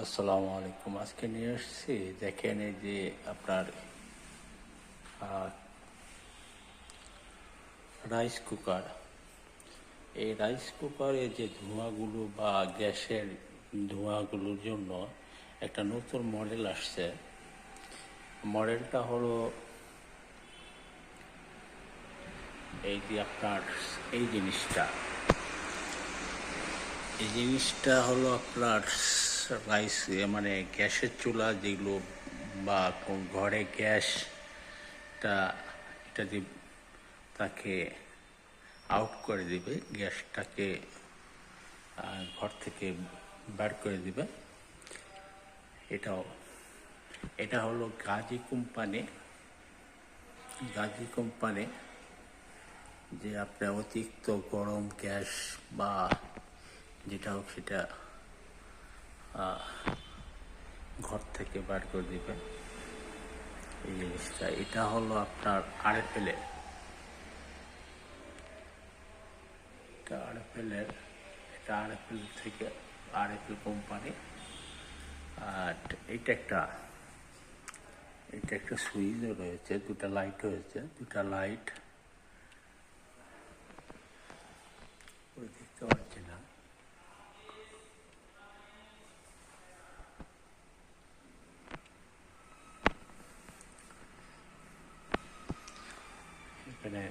আসসালামু আলাইকুম। আজকে নিয়ে এসেছি, দেখেন এই যে আপনার রাইস কুকার। এই রাইস কুকারে যে ধোঁয়াগুলো বা গ্যাসের ধোঁয়াগুলোর জন্য একটা নতুন মডেল আসছে। মডেলটা হলো এই যে আপনার এই জিনিসটা হলো আপনার রাইস, মানে গ্যাসের চুলা যেগুলো বা ঘরে গ্যাসটা এটা দিয়ে তাকে আউট করে দিবে, গ্যাসটাকে ঘর থেকে বার করে দিবে। এটা হলো গাজী কোম্পানি যে আপনার অতিরিক্ত গরম গ্যাস বা যেটা হোক সেটা ঘর থেকে বার করে দিবে এই জিনিসটা। এটা হলো আপনার আরএফএলের, এটা আরএফএল থেকে, আরএফএল কোম্পানি। আর এটা একটা সুইচও রয়েছে, দুটা লাইট রয়েছে, দুটা লাইট দেখতে পাচ্ছি না। এখানে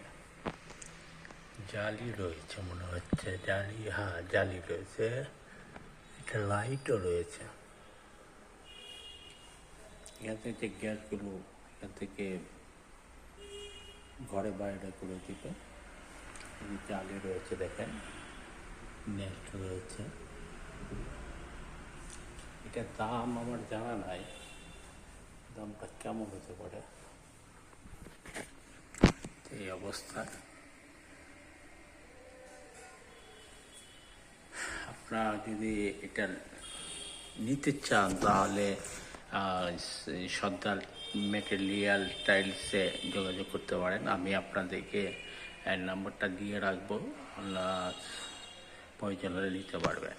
জালি রয়েছে মনে হচ্ছে, জালি রয়েছে, একটা লাইটও রয়েছে। এখান থেকে গ্যাসগুলো এখান থেকে ঘরে বাইরে করে দিবে। জালি রয়েছে, দেখেন নেট রয়েছে। এটার দাম আমার জানা নাই, দামটা কেমন হতে পারে। এই অবস্থা আপনারা যদি এটা নিতে চান তাহলে সর্দার মেটেরিয়াল টাইলসে যোগাযোগ করতে পারেন। আমি আপনাদেরকে নাম্বারটা দিয়ে রাখবো, প্রয়োজন হলে নিতে পারবেন।